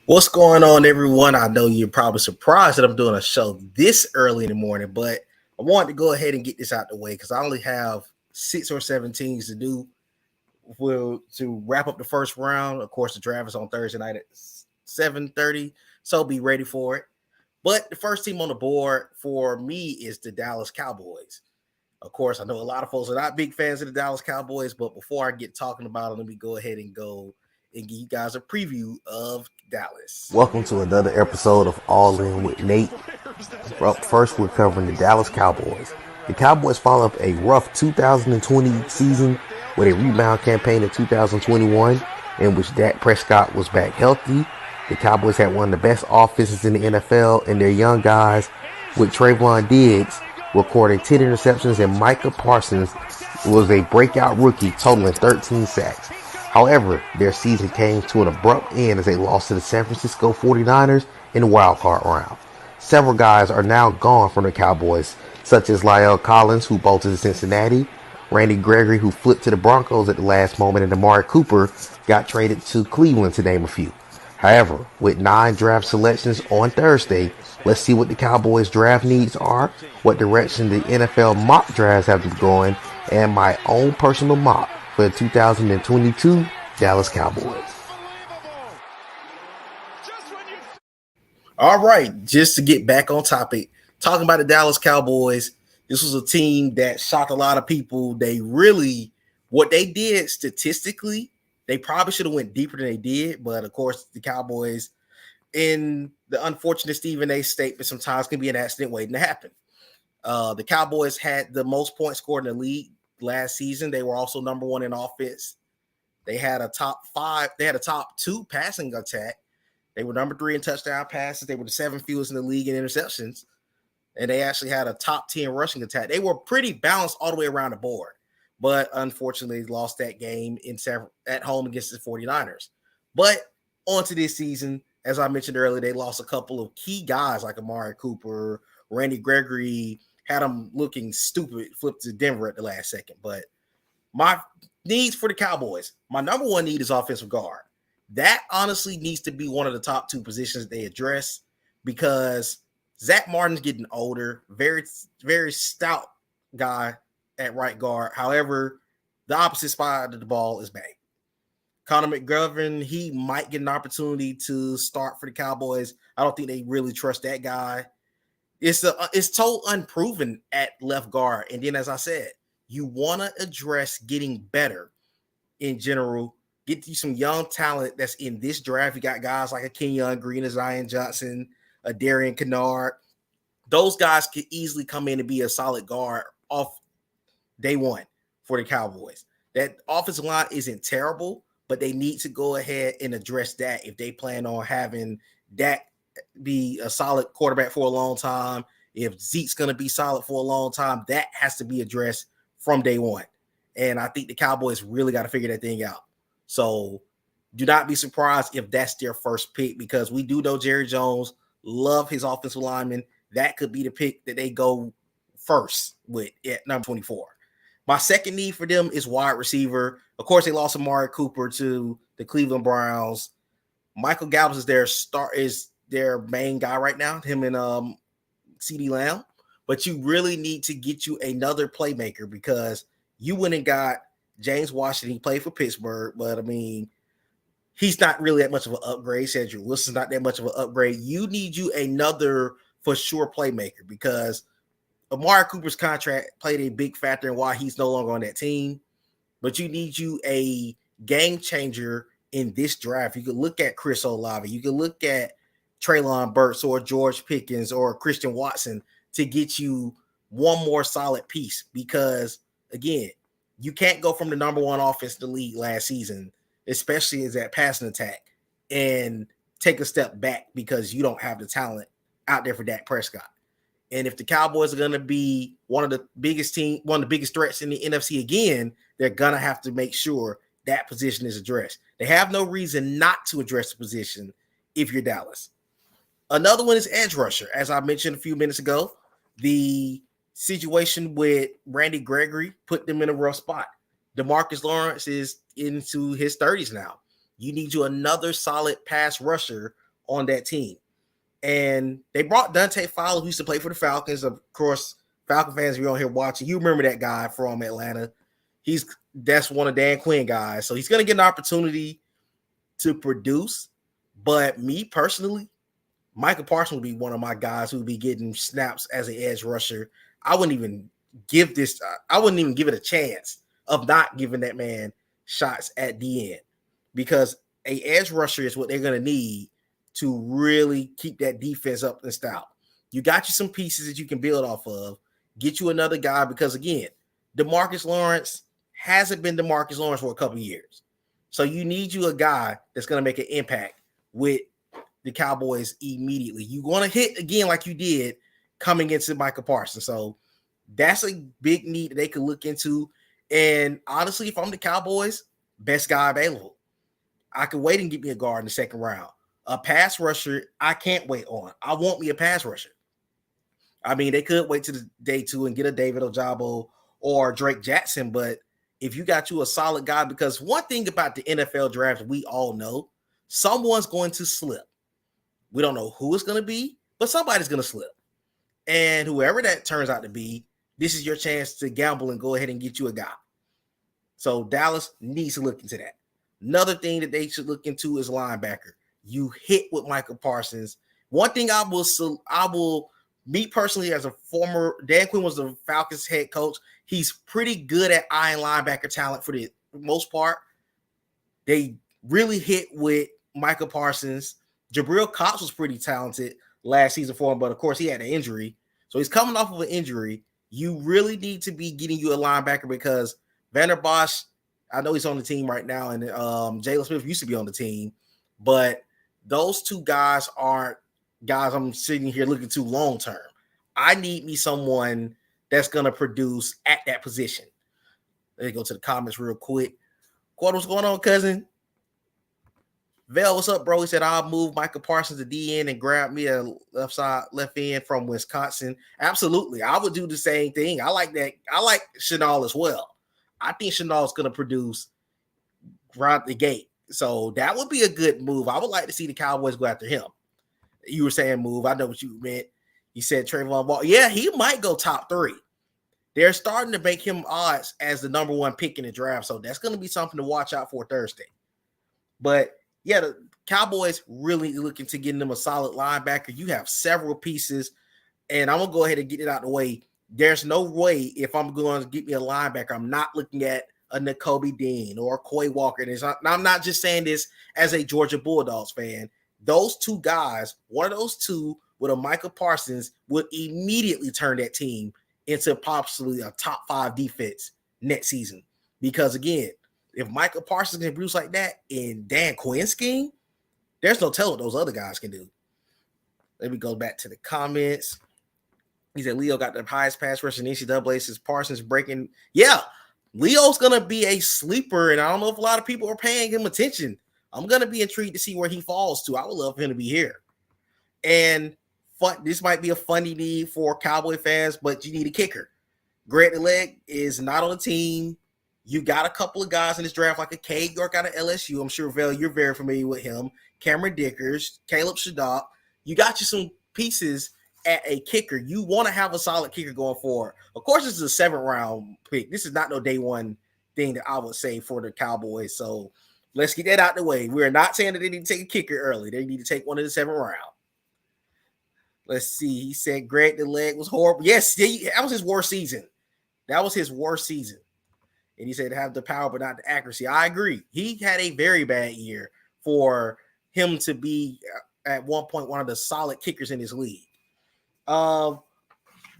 What's going on, everyone? I know you're probably surprised that I'm doing a show this early in the morning, but I wanted to go ahead and get this out the way because I only have 6 or 7 teams to do to wrap up the first round. Of course, the draft is on Thursday night at 7:30, so be ready for it. But the first team on the board for me is the Dallas Cowboys. Of course, I know a lot of folks are not big fans of the Dallas Cowboys, but before I get talking about it, let me go ahead and go and give you guys a preview of Dallas. Welcome to another episode of All In with Nate. Up first, we're covering the Dallas Cowboys. The Cowboys followed up a rough 2020 season with a rebound campaign in 2021 in which Dak Prescott was back healthy. The Cowboys had one of the best offenses in the NFL, and their young guys, with Trayvon Diggs recording 10 interceptions, and Micah Parsons was a breakout rookie totaling 13 sacks. However, their season came to an abrupt end as they lost to the San Francisco 49ers in the wildcard round. Several guys are now gone from the Cowboys, such as La'el Collins, who bolted to Cincinnati, Randy Gregory, who flipped to the Broncos at the last moment, and Amari Cooper got traded to Cleveland, to name a few. However, with 9 draft selections on Thursday, let's see what the Cowboys' draft needs are, what direction the NFL mock drafts have been going, and my own personal mock for the 2022 Dallas Cowboys. All right, just to get back on topic, talking about the Dallas Cowboys, this was a team that shocked a lot of people. What they did statistically, they probably should have went deeper than they did, but of course, the Cowboys, in the unfortunate Stephen A statement, sometimes can be an accident waiting to happen. The Cowboys had the most points scored in the league last season. They were also number one in offense. They had a top 2 passing attack. They were number 3 in touchdown passes. They were the 7th fewest in the league in interceptions. And they actually had a top 10 rushing attack. They were pretty balanced all the way around the board. But unfortunately, they lost that game at home against the 49ers. But on to this season, as I mentioned earlier, they lost a couple of key guys like Amari Cooper, Randy Gregory, had them looking stupid, flipped to Denver at the last second. But my needs for the Cowboys, my number one need is offensive guard. That honestly needs to be one of the top 2 positions they address because Zach Martin's getting older, very, very stout guy at right guard. However, the opposite side of the ball is bad. Connor McGovern, he might get an opportunity to start for the Cowboys. I don't think they really trust that guy. It's so unproven at left guard. And then, as I said, you want to address getting better in general. Get you some young talent that's in this draft. You got guys like a Kenyon Green, a Zion Johnson, a Darian Kennard. Those guys could easily come in and be a solid guard off day one for the Cowboys. That offensive line isn't terrible, but they need to go ahead and address that if they plan on having Dak be a solid quarterback for a long time. If Zeke's going to be solid for a long time, that has to be addressed from day one. And I think the Cowboys really got to figure that thing out. So do not be surprised if that's their first pick because we do know Jerry Jones love his offensive lineman. That could be the pick that they go first with at number 24. My second need for them is wide receiver. Of course, they lost Amari Cooper to the Cleveland Browns. Michael Gallup is their main guy right now, him and CeeDee Lamb. But you really need to get you another playmaker because you went and got James Washington. He played for Pittsburgh, but I mean, he's not really that much of an upgrade. Cedric Wilson's not that much of an upgrade. You need you another for sure playmaker because Amari Cooper's contract played a big factor in why he's no longer on that team. But you need you a game changer in this draft. You could look at Chris Olave. You could look at Treylon Burks or George Pickens or Christian Watson to get you one more solid piece because, again, you can't go from the number 1 offense in the league last season, especially as that passing attack, and take a step back because you don't have the talent out there for Dak Prescott. And if the Cowboys are going to be one of the biggest threats in the NFC again, they're going to have to make sure that position is addressed. They have no reason not to address the position if you're Dallas. Another one is edge rusher. As I mentioned a few minutes ago, the situation with Randy Gregory put them in a rough spot. DeMarcus Lawrence is into his 30s now. You need you another solid pass rusher on that team. And they brought Dante Fowler, who used to play for the Falcons. Of course, Falcon fans, if you're on here watching, you remember that guy from Atlanta. That's one of Dan Quinn guys. So he's going to get an opportunity to produce. But me personally, Michael Parsons would be one of my guys who would be getting snaps as an edge rusher. I wouldn't even give it a chance of not giving that man shots at the end, because a edge rusher is what they're going to need to really keep that defense up and stout. You got you some pieces that you can build off of. Get you another guy, because again, DeMarcus Lawrence hasn't been DeMarcus Lawrence for a couple of years. So you need you a guy that's going to make an impact with the Cowboys immediately. You want to hit again like you did coming into Michael Parsons. So that's a big need that they could look into. And honestly, if I'm the Cowboys, best guy available. I could wait and get me a guard in the second round. A pass rusher, I can't wait on. I want me a pass rusher. I mean, they could wait to the day 2 and get a David Ojabo or Drake Jackson, but if you got you a solid guy, because one thing about the NFL draft, we all know, someone's going to slip. We don't know who it's going to be, but somebody's going to slip. And whoever that turns out to be, this is your chance to gamble and go ahead and get you a guy. So Dallas needs to look into that. Another thing that they should look into is linebacker. You hit with Michael Parsons. One thing I will, me personally, as a former, Dan Quinn was the Falcons head coach. He's pretty good at eyeing linebacker talent for the most part. They really hit with Michael Parsons. Jabril Cox was pretty talented last season for him, but of course he had an injury. So he's coming off of an injury. You really need to be getting you a linebacker, because Vander Bosch, I know he's on the team right now, and Jalen Smith used to be on the team, but those two guys aren't guys I'm sitting here looking to long term. I need me someone that's going to produce at that position. Let me go to the comments real quick. Quad, what's going on, cousin? Vel, what's up, bro? He said, I'll move Michael Parsons to DN and grab me a left end from Wisconsin. Absolutely. I would do the same thing. I like that. I like Chenal as well. I think Chenal is going to produce right the gate. So that would be a good move. I would like to see the Cowboys go after him. You were saying move. I know what you meant. You said Trayvon Walker. Yeah, he might go top 3. They're starting to make him odds as the number 1 pick in the draft. So that's going to be something to watch out for Thursday. But yeah, the Cowboys really looking to get them a solid linebacker. You have several pieces, and I'm going to go ahead and get it out of the way. There's no way if I'm going to get me a linebacker, I'm not looking at a Nakobe Dean or Coy Walker. And I'm not just saying this as a Georgia Bulldogs fan. Those two guys, one of those two with a Michael Parsons, would immediately turn that team into possibly a top 5 defense next season. Because again, if Michael Parsons can produce like that in Dan Quinn's scheme, there's no telling what those other guys can do. Let me go back to the comments. He said Leo got the highest pass rush in NCAA since Parsons breaking. Yeah, Leo's going to be a sleeper, and I don't know if a lot of people are paying him attention. I'm going to be intrigued to see where he falls to. I would love for him to be here. And this might be a funny need for Cowboy fans, but you need a kicker. Greg the Leg is not on the team. You got a couple of guys in this draft, like a Cade York out of LSU. I'm sure, Vel, you're very familiar with him. Cameron Dickers, Caleb Shaddad. You got you some pieces at a kicker. You want to have a solid kicker going forward. Of course, this is a 7th round pick. This is not no day 1 thing that I would say for the Cowboys. So let's get that out the way. We're not saying that they need to take a kicker early. They need to take one in the 7th round. Let's see. He said Greg the Leg was horrible. Yes, that was his worst season. That was his worst season. And he said have the power but not the accuracy. I agree. He had a very bad year for him to be at one point one of the solid kickers in his league. The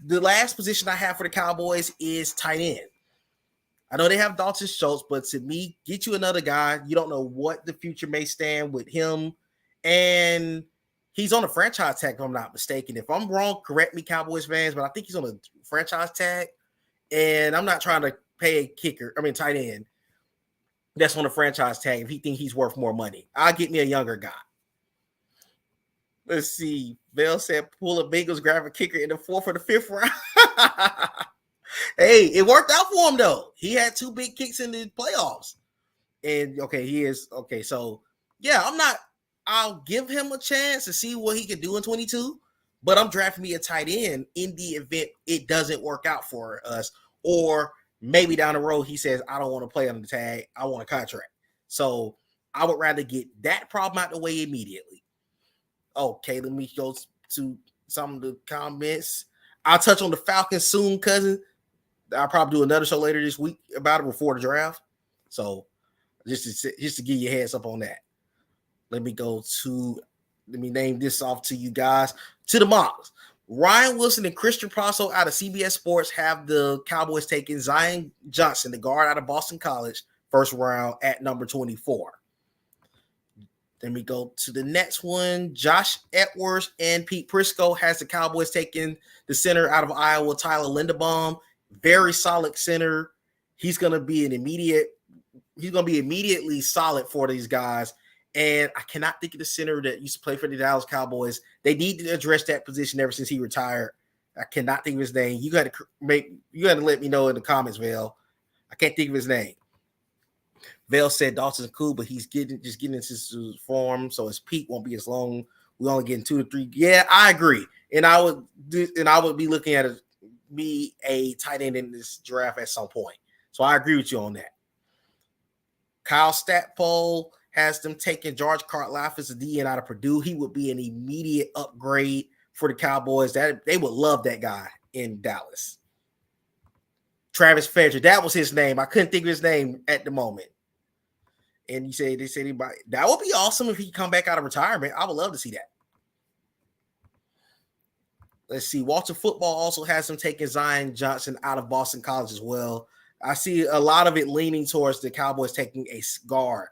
last position I have for the Cowboys is tight end. I know they have Dalton Schultz, but to me, get you another guy. You don't know what the future may stand with him. And he's on a franchise tag, if I'm not mistaken. If I'm wrong, correct me, Cowboys fans, but I think he's on a franchise tag. And I'm not trying to pay a tight end that's on a franchise tag if he think he's worth more money. I'll get me a younger guy. Let's see. Bell said pull a Bengals, grab a kicker in the 4th or the 5th round. Hey, it worked out for him, though. He had 2 big kicks in the playoffs. And, okay, he is – okay, so, yeah, I'm not I'll give him a chance to see what he can do in 22, but I'm drafting me a tight end in the event it doesn't work out for us, or maybe down the road he says, I don't want to play on the tag, I want a contract. So I would rather get that problem out the way immediately. Okay, let me go to some of the comments. I'll touch on the Falcons soon, cousin. I'll probably do another show later this week about it before the draft. So just to give you a heads up on that. Let me name this off to you guys. To the mocks. Ryan Wilson and Christian Prasso out of CBS Sports have the Cowboys taking Zion Johnson, the guard out of Boston College, first round at number 24. Then we go to the next one. Josh Edwards and Pete Prisco has the Cowboys taking the center out of Iowa, Tyler Linderbaum. Very solid center. He's going to be immediately solid for these guys. And I cannot think of the center that used to play for the Dallas Cowboys. They need to address that position ever since he retired. I cannot think of his name. You got to let me know in the comments, Vale. I can't think of his name. Vale said Dawson's cool, but he's getting into his form, so his peak won't be as long. We only getting 2 to 3. Yeah, I agree. And I would be looking at a tight end in this draft at some point. So I agree with you on that. Kyle Stackpole has them taking George Karlaftis, a DN out of Purdue. He would be an immediate upgrade for the Cowboys. That they would love that guy in Dallas. Travis Frederick, that was his name. I couldn't think of his name at the moment. And they said that would be awesome if he come back out of retirement. I would love to see that. Let's see. Walter Football also has them taking Zion Johnson out of Boston College as well. I see a lot of it leaning towards the Cowboys taking a guard.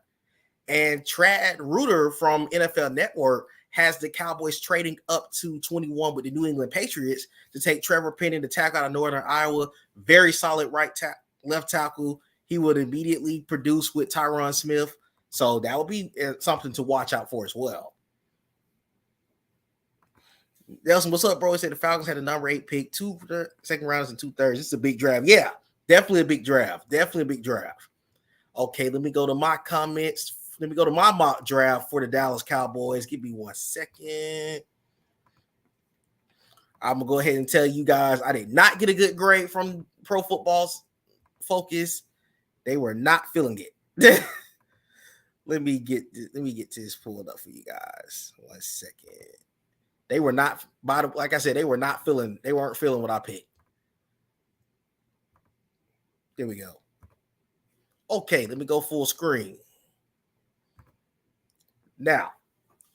And Trad Reuter from NFL Network has the Cowboys trading up to 21 with the New England Patriots to take Trevor Penning, the tackle out of Northern Iowa. Very solid left tackle. He would immediately produce with Tyron Smith. So that would be something to watch out for as well. Nelson, what's up, bro? He said the Falcons had a number 8 pick, 2 second rounds and 2/3. This is a big draft. Yeah, definitely a big draft. Okay, let me go to my comments. Let me go to my mock draft for the Dallas Cowboys. Give me 1 second. I'm going to go ahead and tell you guys I did not get a good grade from Pro Football's Focus. They were not feeling it. Let me get this pulled up for you guys. 1 second. They were not, like I said, they weren't feeling what I picked. There we go. Okay, let me go full screen. Now,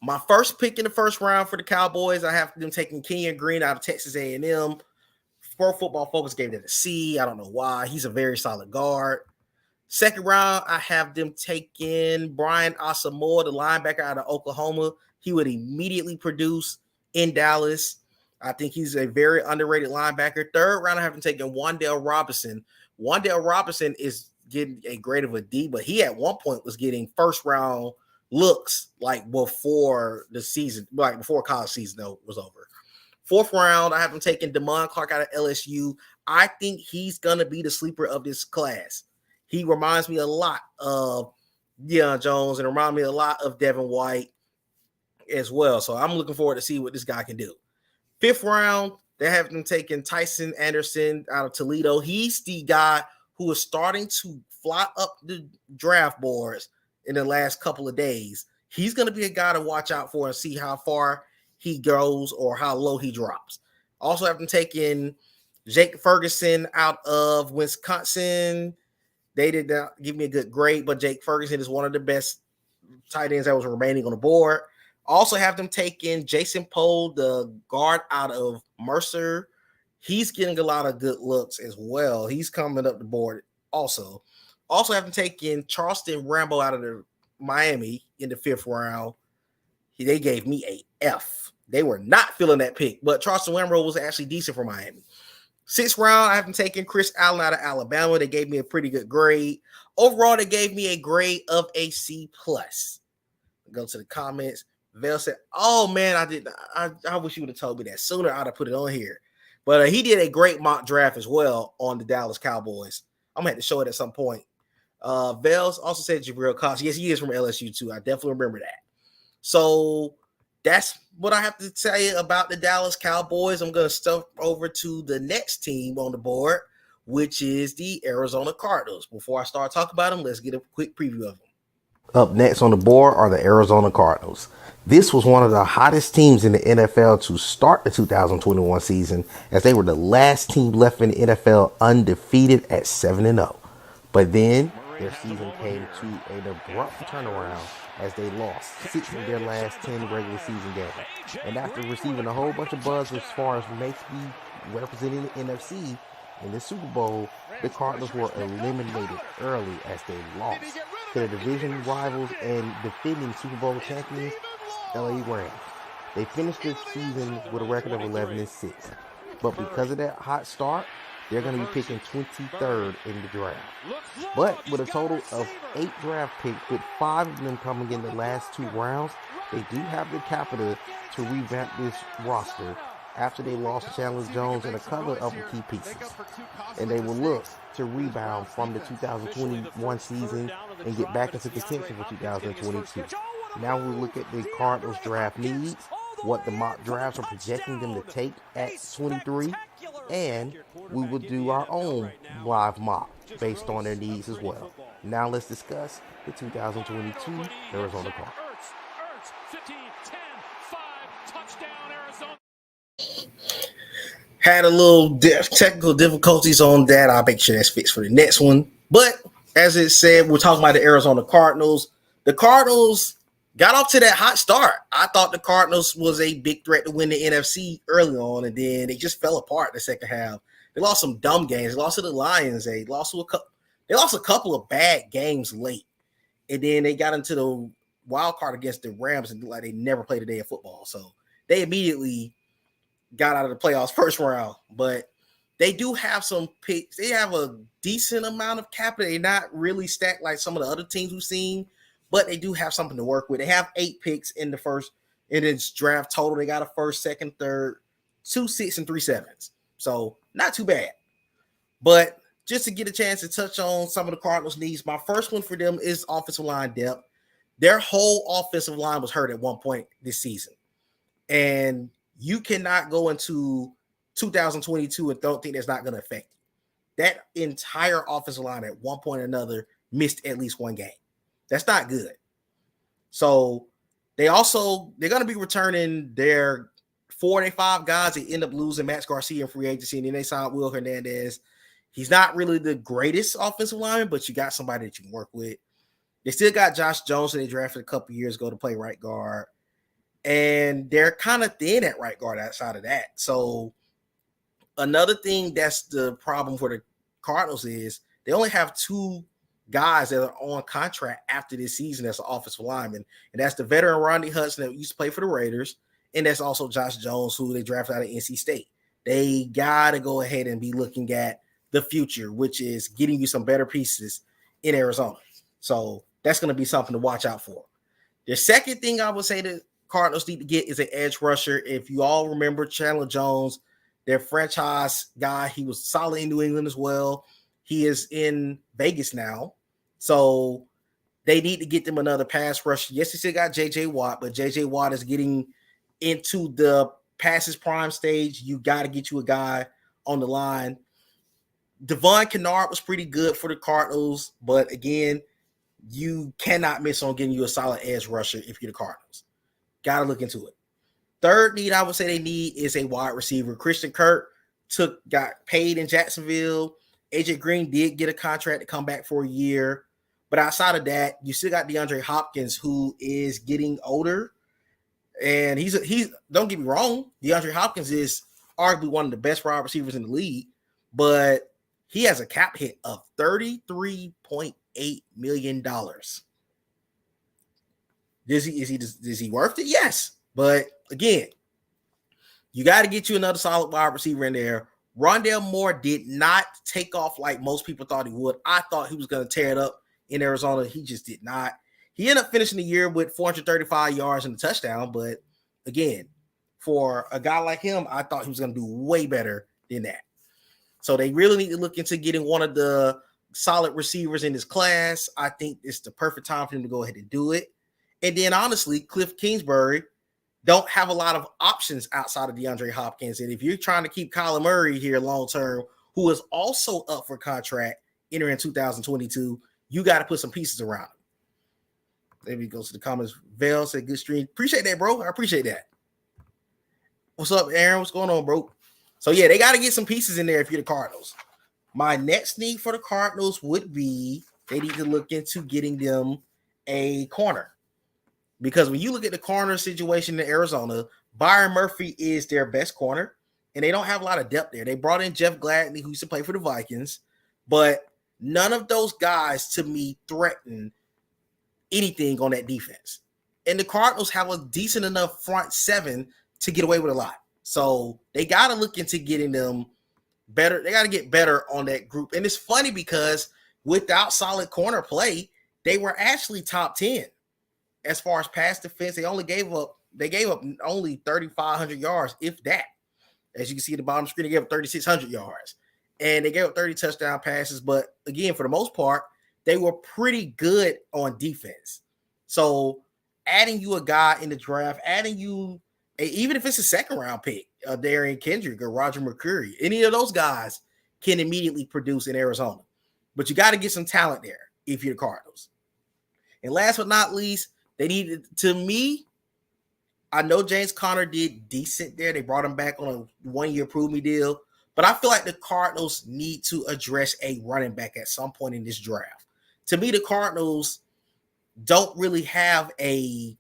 my first pick in the first round for the Cowboys, I have them taking Kenyon Green out of Texas A&M. Pro Football Focus gave it a C. I don't know why. He's a very solid guard. Second round, I have them taking Brian Asamoah, the linebacker out of Oklahoma. He would immediately produce in Dallas. I think he's a very underrated linebacker. Third round, I have them taking Wan'Dale Robinson. Wan'Dale Robinson is getting a grade of a D, but he at one point was getting first round looks like before the season, like before college season was over. Fourth round, I have him taking Damon Clark out of LSU. I think he's going to be the sleeper of this class. He reminds me a lot of Deion Jones and reminds me a lot of Devin White as well. So I'm looking forward to see what this guy can do. Fifth round, they have him taking Tyson Anderson out of Toledo. He's the guy who is starting to fly up the draft boards in the last couple of days. He's going to be a guy to watch out for and see how far he goes or how low he drops. Also have him taking Jake Ferguson out of Wisconsin. They did not give me a good grade, but Jake Ferguson is one of the best tight ends that was remaining on the board. Also have them taking Jason Poe, the guard out of Mercer. He's getting a lot of good looks as well. He's coming up the board also. Also have them taking Charleston Rambo out of the Miami in the fifth round. They gave me a F. They were not feeling that pick, but Charleston Rambo was actually decent for Miami. Sixth round, I have them taking Chris Allen out of Alabama. They gave me a pretty good grade. Overall, they gave me a grade of a C+. Go to the comments. Vale said, oh, man, I wish you would have told me that sooner. I'd have put it on here. But he did a great mock draft as well on the Dallas Cowboys. I'm going to have to show it at some point. Vales also said Jabril Cox. Yes, he is from LSU too. I definitely remember that. So that's what I have to say about the Dallas Cowboys. I'm going to step over to the next team on the board, which is the Arizona Cardinals. Before I start talking about them, let's get a quick preview of them. Up next on the board are the Arizona Cardinals. This was one of the hottest teams in the NFL to start the 2021 season, as they were the last team left in the NFL undefeated at 7-0. But then their season came to an abrupt turnaround as they lost 6 of their last 10 regular season games. And after receiving a whole bunch of buzz as far as maybe representing the NFC in the Super Bowl, the Cardinals were eliminated early as they lost to their division rivals and defending Super Bowl champions, LA Rams. They finished this season with a record of 11-6. But because of that hot start, they're going to be picking 23rd in the draft. But with a total of 8 draft picks, with 5 of them coming in the last 2 rounds, they do have the capital to revamp this roster after they lost Chandler Jones and a couple of other key pieces. And they will look to rebound from the 2021 season and get back into contention for 2022. Now we'll look at the Cardinals draft needs, what the mock drafts are projecting them to take at 23, and we will do our own live mock based on their needs as well. Now let's discuss the 2022 Arizona Cardinals. Had a little technical difficulties on that. I'll make sure that's fixed for the next one. But as it said, we're talking about the Arizona Cardinals. The Cardinals got off to that hot start. I thought the Cardinals was a big threat to win the NFC early on, and then they just fell apart in the second half. They lost some dumb games. They lost to the Lions. They lost a couple of bad games late, and then they got into the wild card against the Rams and like they never played a day of football. So they immediately got out of the playoffs first round. But they do have some picks. They have a decent amount of capital. They're not really stacked like some of the other teams we've seen, but they do have something to work with. They have 8 picks in its draft total. They got a first, second, third, 2 6 and 3 7s. So not too bad. But just to get a chance to touch on some of the Cardinals' needs, my first one for them is offensive line depth. Their whole offensive line was hurt at one point this season. And you cannot go into 2022 and don't think that's not going to affect you. That entire offensive line at one point or another missed at least one game. That's not good. So they're going to be returning their 4 and 5 guys. They end up losing Max Garcia in free agency, and then they signed Will Hernandez. He's not really the greatest offensive lineman, but you got somebody that you can work with. They still got Josh Jones, that they drafted a couple years ago to play right guard. And they're kind of thin at right guard outside of that. So another thing that's the problem for the Cardinals is they only have 2 guys that are on contract after this season as an offensive lineman. And that's the veteran Rodney Hudson that used to play for the Raiders. And that's also Josh Jones, who they drafted out of NC State. They got to go ahead and be looking at the future, which is getting you some better pieces in Arizona. So that's going to be something to watch out for. The second thing I would say that Cardinals need to get is an edge rusher. If you all remember Chandler Jones, their franchise guy, he was solid in New England as well. He is in Vegas now. So they need to get them another pass rusher. Yes, they still got J.J. Watt, but J.J. Watt is getting into the passes prime stage. You got to get you a guy on the line. Devon Kennard was pretty good for the Cardinals, but again, you cannot miss on getting you a solid edge rusher if you're the Cardinals. Got to look into it. Third need I would say they need is a wide receiver. Christian Kirk got paid in Jacksonville. AJ Green did get a contract to come back for a year. But outside of that, you still got DeAndre Hopkins, who is getting older. And he's don't get me wrong, DeAndre Hopkins is arguably one of the best wide receivers in the league, but he has a cap hit of $33.8 million. Is he worth it? Yes. But again, you got to get you another solid wide receiver in there. Rondale Moore did not take off like most people thought he would. I thought he was going to tear it up in Arizona. He just did not. He ended up finishing the year with 435 yards and a touchdown. But again, for a guy like him, I thought he was going to do way better than that. So they really need to look into getting one of the solid receivers in this class. I think it's the perfect time for him to go ahead and do it. And then honestly, Cliff Kingsbury don't have a lot of options outside of DeAndre Hopkins. And if you're trying to keep Kyler Murray here long term, who is also up for contract entering 2022, you got to put some pieces around him. Maybe go to the comments. Val said, good stream. Appreciate that, bro. I appreciate that. What's up, Aaron? What's going on, bro? So, yeah, they got to get some pieces in there if you're the Cardinals. My next need for the Cardinals would be they need to look into getting them a corner. Because when you look at the corner situation in Arizona, Byron Murphy is their best corner, and they don't have a lot of depth there. They brought in Jeff Gladney, who used to play for the Vikings, but none of those guys, to me, threaten anything on that defense. And the Cardinals have a decent enough front seven to get away with a lot. So they got to look into getting them better. They got to get better on that group. And it's funny because without solid corner play, they were actually top 10 as far as pass defense. They gave up only 3,500 yards, if that. As you can see at the bottom screen, they gave up 3,600 yards. And they gave up 30 touchdown passes. But again, for the most part, they were pretty good on defense. So adding you a guy in the draft, even if it's a second round pick, Darian Kendrick or Roger McCreary, any of those guys can immediately produce in Arizona. But you got to get some talent there if you're the Cardinals. And last but not least, they needed, to me, I know James Conner did decent there. They brought him back on a 1-year prove me deal. But I feel like the Cardinals need to address a running back at some point in this draft. To me, the Cardinals don't really have a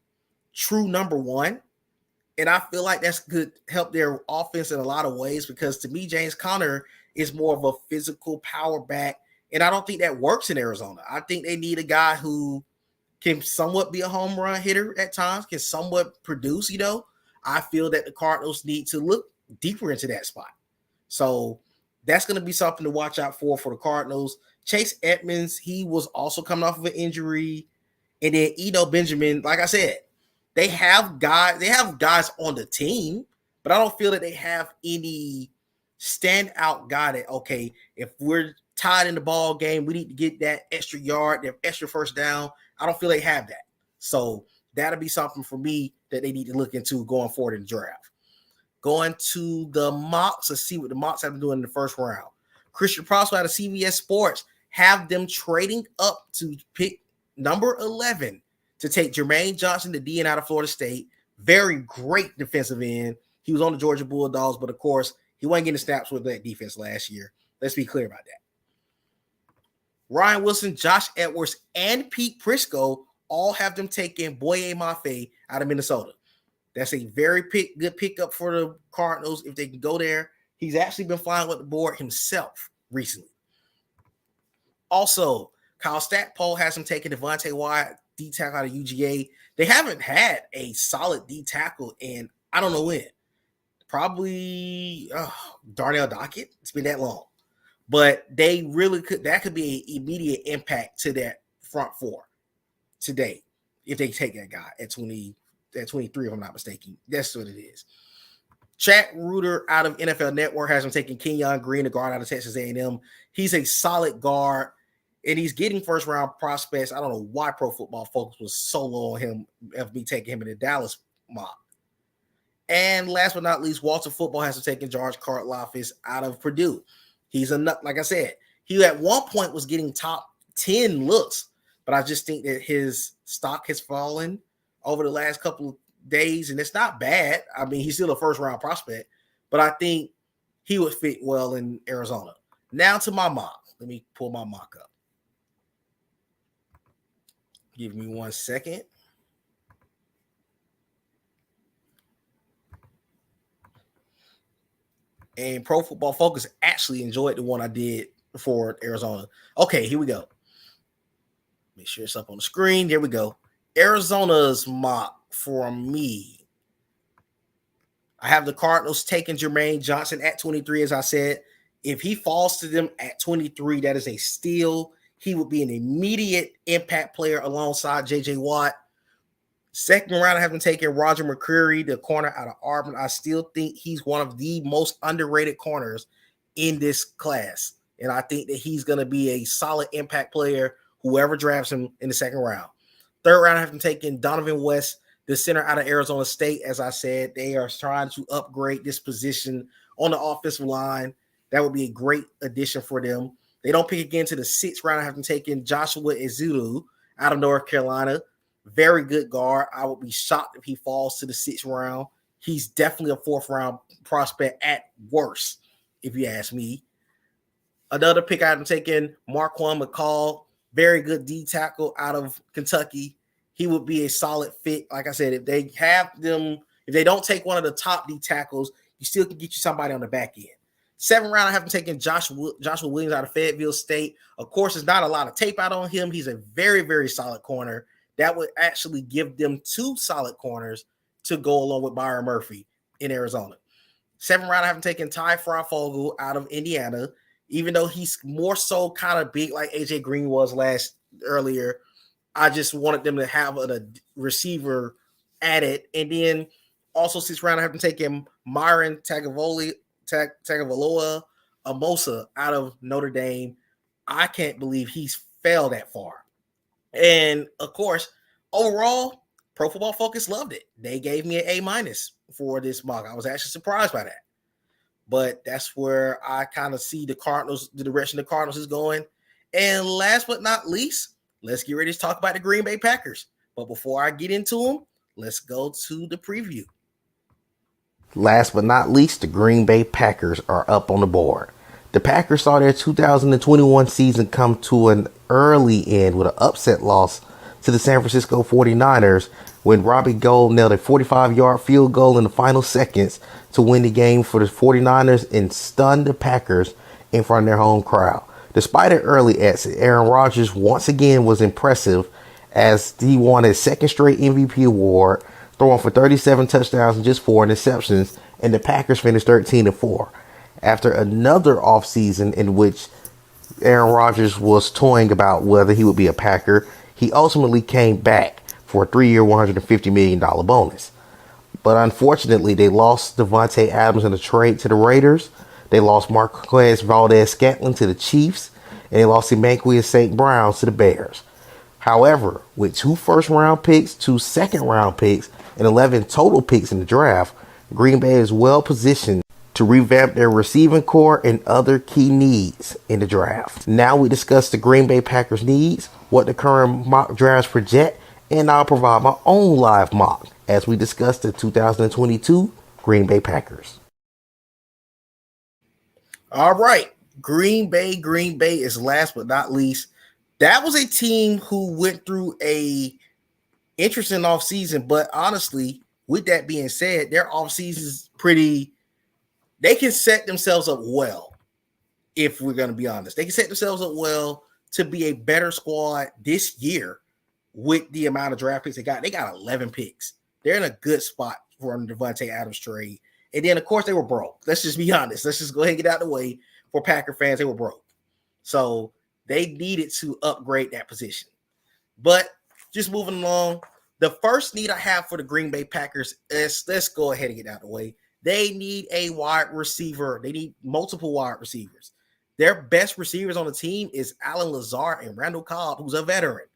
true number one. And I feel like that's could help their offense in a lot of ways because to me, James Conner is more of a physical power back. And I don't think that works in Arizona. I think they need a guy who can somewhat be a home run hitter at times, can somewhat produce, I feel that the Cardinals need to look deeper into that spot. So that's going to be something to watch out for the Cardinals. Chase Edmonds, he was also coming off of an injury. And then Eno Benjamin, like I said, they have guys on the team, but I don't feel that they have any standout guy that, okay, if we're tied in the ball game, we need to get that extra yard, that extra first down. I don't feel they have that. So that'll be something for me that they need to look into going forward in the draft. Going to the mocks, let's see what the mocks have been doing in the first round. Christian Prosper out of CBS Sports have them trading up to pick number 11 to take Jermaine Johnson, the DN out of Florida State. Very great defensive end. He was on the Georgia Bulldogs, but of course, he wasn't getting snaps with that defense last year. Let's be clear about that. Ryan Wilson, Josh Edwards, and Pete Prisco all have them taking Boye Mafe out of Minnesota. That's a very good pickup for the Cardinals if they can go there. He's actually been flying with the board himself recently. Also, Kyle Stackpole has him taking Devontae Wyatt, D tackle out of UGA. They haven't had a solid D tackle in I don't know when. Probably Darnell Dockett. It's been that long. But they really could. That could be an immediate impact to that front four today if they take that guy at 23, if I'm not mistaken. That's what it is. Chad Reuter out of NFL Network has him taking Kenyon Green, the guard out of Texas A&M. He's a solid guard, and he's getting first-round prospects. I don't know why Pro Football Focus was so low on him of me taking him in the Dallas mock. And last but not least, Walter Football has him taking George Karlaftis out of Purdue. He's like I said, he at one point was getting top 10 looks, but I just think that his stock has fallen over the last couple of days, and it's not bad. I mean, he's still a first-round prospect, but I think he would fit well in Arizona. Now to my mock. Let me pull my mock up. Give me 1 second. And Pro Football Focus actually enjoyed the one I did for Arizona. Okay, here we go. Make sure it's up on the screen. There we go. Arizona's mock for me. I have the Cardinals taking Jermaine Johnson at 23, as I said. If he falls to them at 23, that is a steal. He would be an immediate impact player alongside J.J. Watt. Second round, I have him taking Roger McCreary, the corner out of Auburn. I still think he's one of the most underrated corners in this class. And I think that he's going to be a solid impact player, whoever drafts him in the second round. Third round, I have them taking Donovan West, the center out of Arizona State. As I said, they are trying to upgrade this position on the offensive line. That would be a great addition for them. They don't pick again to the 6th round. I have them taking Joshua Ezeudu out of North Carolina. Very good guard. I would be shocked if he falls to the 6th round. He's definitely a 4th round prospect at worst, if you ask me. Another pick I'm taking, Marquand McCall, very good D tackle out of Kentucky. He would be a solid fit. Like I said, if they have them, if they don't take one of the top D tackles, you still can get you somebody on the back end. 7th round, I have him taking Joshua Williams out of Fayetteville State. Of course, there's not a lot of tape out on him. He's a very, very solid corner. That would actually give them 2 solid corners to go along with Byron Murphy in Arizona. 7th round, I have him taking Ty Fryfogle out of Indiana. Even though he's more so kind of big like AJ Green was earlier, I just wanted them to have a receiver added. And then also 6th round, I have them taking Myron Tagovailoa Amosa out of Notre Dame. I can't believe he's fell that far. And of course, overall, Pro Football Focus loved it. They gave me an A- for this mock. I was actually surprised by that. But that's where I kind of see the direction the Cardinals is going. And last but not least, let's get ready to talk about the Green Bay Packers. But before I get into them, let's go to the preview. Last but not least, the Green Bay Packers are up on the board. The Packers saw their 2021 season come to an early end with an upset loss to the San Francisco 49ers when Robbie Gould nailed a 45-yard field goal in the final seconds to win the game for the 49ers and stun the Packers in front of their home crowd. Despite an early exit, Aaron Rodgers once again was impressive as he won his 2nd straight MVP award, throwing for 37 touchdowns and just 4 interceptions, and the Packers finished 13-4. After another offseason in which Aaron Rodgers was toying about whether he would be a Packer, he ultimately came back for a 3-year, $150 million bonus. But unfortunately, they lost Devontae Adams in a trade to the Raiders. They lost Marquez Valdez-Scantling to the Chiefs. And they lost Emmanuel St. Brown to the Bears. However, with 2 first-round picks, 2 second-round picks, and 11 total picks in the draft, Green Bay is well positioned to revamp their receiving core and other key needs in the draft. Now we discuss the Green Bay Packers needs, what the current mock drafts project, and I'll provide my own live mock as we discuss the 2022 Green Bay Packers. All right. Green Bay is last but not least. That was a team who went through a interesting offseason, but honestly, with that being said, their offseason is they can set themselves up well, if we're going to be honest. They can set themselves up well to be a better squad this year with the amount of draft picks they got. They got 11 picks. They're in a good spot for the Devontae Adams trade. And then, of course, they were broke. Let's just be honest. Let's just go ahead and get out of the way. For Packer fans, they were broke. So they needed to upgrade that position. But just moving along, the first need I have for the Green Bay Packers is, let's go ahead and get out of the way. They need a wide receiver. They need multiple wide receivers. Their best receivers on the team is Alan Lazard and Randall Cobb, who's a veteran.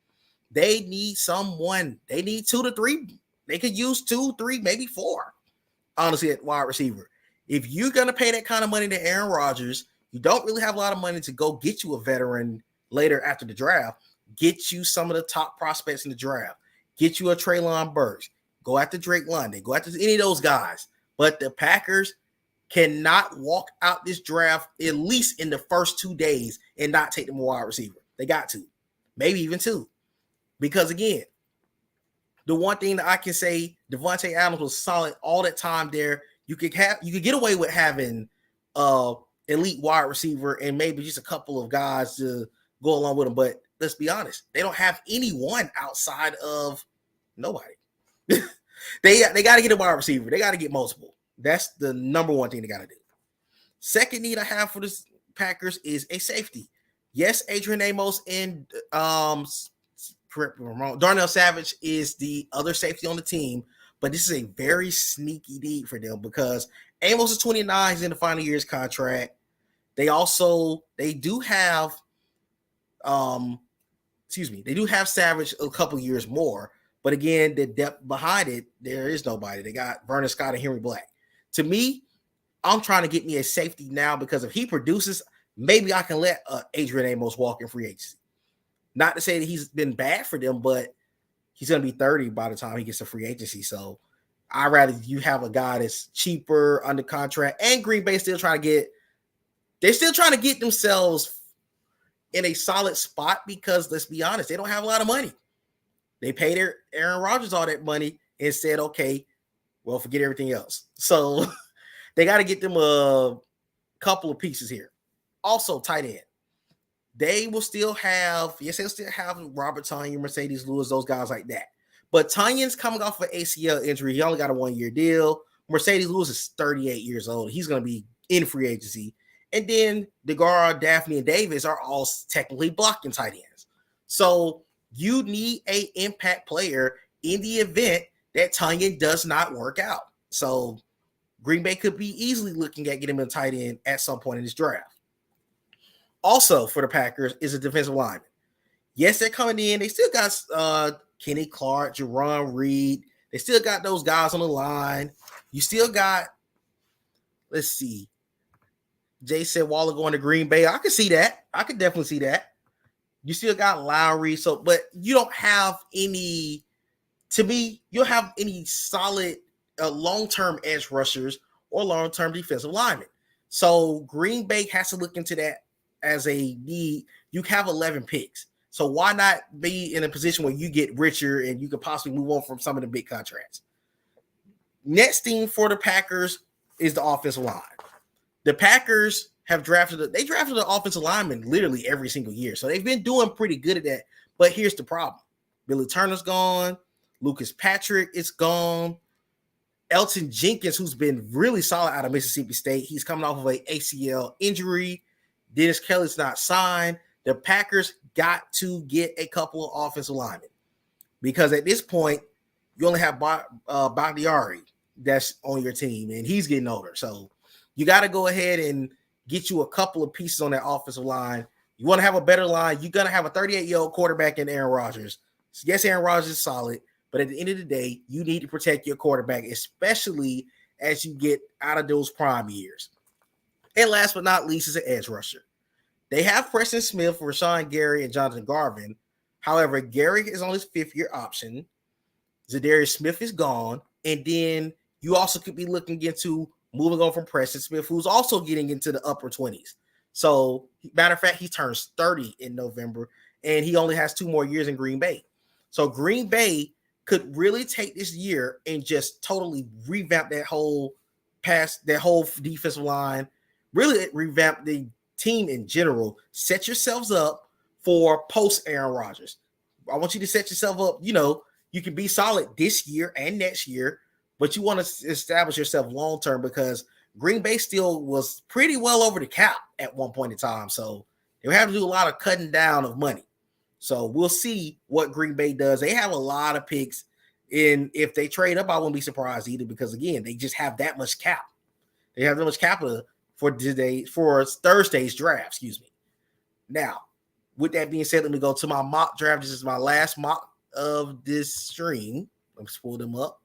They need someone. They need 2 to 3. They could use 2, 3, maybe 4, honestly, at wide receiver. If you're going to pay that kind of money to Aaron Rodgers, you don't really have a lot of money to go get you a veteran later after the draft. Get you some of the top prospects in the draft. Get you a Treylon Burks. Go after Drake London. Go after any of those guys. But the Packers cannot walk out this draft, at least in the first 2 days, and not take them a wide receiver. They got to. Maybe even 2. Because, again, the one thing that I can say, Devontae Adams was solid all that time there. You could get away with having elite wide receiver and maybe just a couple of guys to go along with them. But let's be honest, they don't have anyone outside of nobody. They got to get a wide receiver. They got to get multiple. That's the number one thing they got to do. Second need I have for the Packers is a safety. Yes, Adrian Amos and Darnell Savage is the other safety on the team, but this is a very sneaky need for them because Amos is 29. He's in the final year's contract. They do have They do have Savage a couple years more, but again, the depth behind it, there is nobody. They got Vernon Scott and Henry Black. To me, I'm trying to get me a safety now because if he produces, maybe I can let Adrian Amos walk in free agency. Not to say that he's been bad for them, but he's going to be 30 by the time he gets to free agency. So I'd rather you have a guy that's cheaper under contract, and Green Bay still trying to get themselves in a solid spot because let's be honest, they don't have a lot of money. They paid Aaron Rodgers all that money and said, okay, well, forget everything else. So they got to get them a couple of pieces here. Also, tight end. They'll still have Robert Tonyan, Mercedes Lewis, those guys like that. But Tanyan's coming off an ACL injury. He only got a 1-year deal. Mercedes Lewis is 38 years old. He's going to be in free agency. And then DeGara, Daphne, and Davis are all technically blocking tight ends. So you need an impact player in the event that Tanyan does not work out. So Green Bay could be easily looking at getting him a tight end at some point in this draft. Also for the Packers is a defensive lineman. Yes, they're coming in. They still got Kenny Clark, Jerron Reed. They still got those guys on the line. You still got, let's see, Jason Waller going to Green Bay. I could see that. I could definitely see that. You still got Lowry. So, but you don't have any, to me, you don't have any solid long-term edge rushers or long-term defensive linemen. So Green Bay has to look into that as a need. You have 11 picks. So why not be in a position where you get richer and you could possibly move on from some of the big contracts? Next thing for the Packers is the offensive line. The Packers have drafted an offensive lineman literally every single year. So they've been doing pretty good at that. But here's the problem. Billy Turner's gone. Lucas Patrick is gone. Elton Jenkins, who's been really solid out of Mississippi State, he's coming off of an ACL injury. Dennis Kelly's not signed. The Packers got to get a couple of offensive linemen because at this point, you only have Bakhtiari that's on your team, and he's getting older. So you got to go ahead and get you a couple of pieces on that offensive line. You want to have a better line. You're going to have a 38-year-old quarterback in Aaron Rodgers. Yes, Aaron Rodgers is solid, but at the end of the day, you need to protect your quarterback, especially as you get out of those prime years. And last but not least is an edge rusher. They have Preston Smith, Rashawn Gary, and Jonathan Garvin. However, Gary is on his 5th-year option. Zadarius Smith is gone. And then you also could be looking into moving on from Preston Smith, who's also getting into the upper 20s. So, matter of fact, he turns 30 in November, and he only has 2 more years in Green Bay. So Green Bay could really take this year and just totally revamp that whole defensive line, really revamp the team in general. Set yourselves up for post Aaron Rodgers. I want you to set yourself up. You can be solid this year and next year, but you want to establish yourself long term because Green Bay still was pretty well over the cap at one point in time. So they would have to do a lot of cutting down of money. So we'll see what Green Bay does. They have a lot of picks. And if they trade up, I wouldn't be surprised either because, again, they just have that much cap. They have that much capital for Thursday's draft, Now, with that being said, let me go to my mock draft. This is my last mock of this stream. Let's pull them up.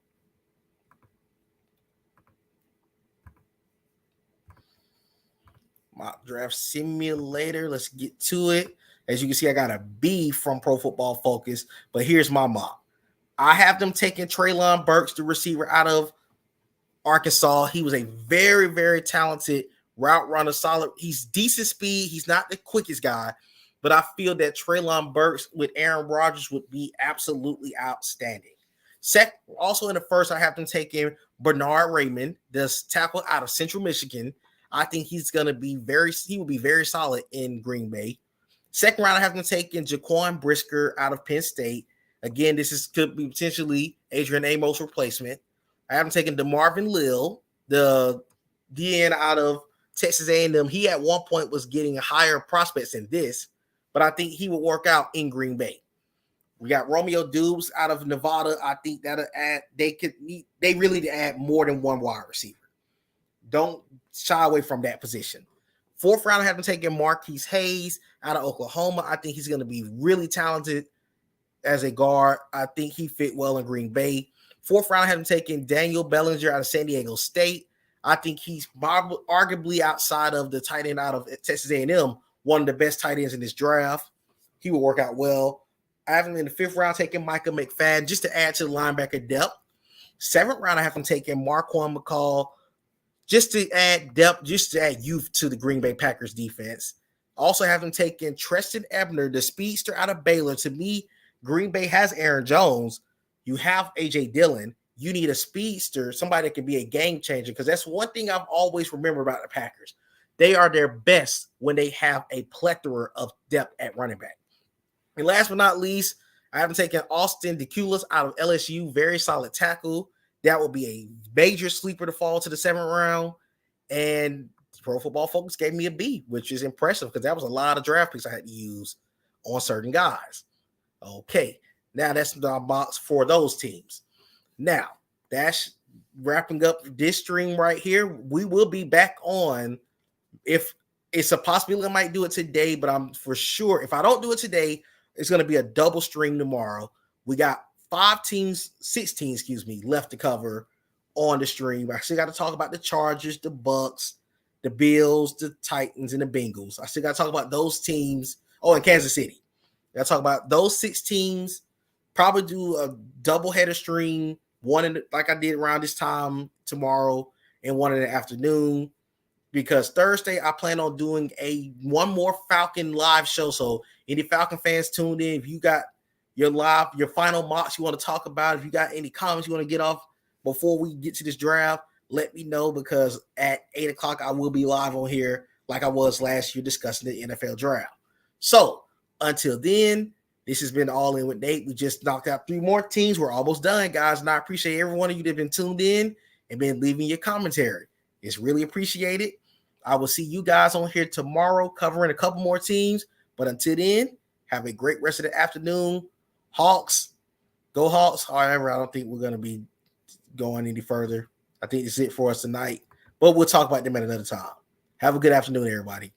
Mock draft simulator. Let's get to it. As you can see, I got a B from Pro Football Focus, but here's my mock. I have them taking Treylon Burks, the receiver out of Arkansas. He was a very, very talented route runner, solid. He's decent speed. He's not the quickest guy, but I feel that Treylon Burks with Aaron Rodgers would be absolutely outstanding. Also in the first, I have them taking Bernard Raymond, this tackle out of Central Michigan. I think he will be very solid in Green Bay. Second round, I have them taking Jaquan Brisker out of Penn State. Again, could be potentially Adrian Amos' replacement. I have them taking DeMarvin Lill, the DN out of Texas A&M. He at one point was getting higher prospects than this, but I think he will work out in Green Bay. We got Romeo Dubes out of Nevada. I think that'll add. They really need to add more than one wide receiver. Don't shy away from that position. 4th round, I have him taking Marquise Hayes out of Oklahoma. I think he's going to be really talented as a guard. I think he fit well in Green Bay. 4th round, I have him taking Daniel Bellinger out of San Diego State. I think he's arguably outside of the tight end out of Texas A&M, one of the best tight ends in this draft. He will work out well. I have him in the 5th round taking Micah McFadden just to add to the linebacker depth. 7th round, I have him taking Marquand McCall just to add depth, just to add youth to the Green Bay Packers defense. Also have him taking Treston Ebner, the speedster out of Baylor. To me, Green Bay has Aaron Jones. You have A.J. Dillon. You need a speedster, somebody that can be a game changer, because that's one thing I've always remembered about the Packers. They are their best when they have a plethora of depth at running back. And last but not least, I haven't taken Austin DeCulis out of LSU, very solid tackle. That will be a major sleeper to fall to the 7th round. And Pro Football Focus gave me a B, which is impressive because that was a lot of draft picks I had to use on certain guys. Okay, now that's the box for those teams. Now, that's wrapping up this stream right here. We will be back on. If it's a possibility I might do it today, but I'm for sure, if I don't do it today, it's going to be a double stream tomorrow. We got 16 left to cover on the stream. I still got to talk about the Chargers, the Bucks, the Bills, the Titans, and the Bengals. I still got to talk about those teams. Oh, and Kansas City. I got to talk about those 6 teams. Probably do a double header stream, one like I did around this time tomorrow, and one in the afternoon. Because Thursday I plan on doing one more Falcon live show. So any Falcon fans tuned in, if you got your final mocks you want to talk about, if you got any comments you want to get off before we get to this draft, let me know, because at 8:00 I will be live on here like I was last year discussing the NFL draft. So until then, this has been All In with Nate. We just knocked out 3 more teams. We're almost done, guys, and I appreciate every one of you that have been tuned in and been leaving your commentary. It's really appreciated. I will see you guys on here tomorrow covering a couple more teams. But until then, have a great rest of the afternoon. Hawks, go Hawks. However, I don't think we're going to be going any further. I think this is it for us tonight. But we'll talk about them at another time. Have a good afternoon, everybody.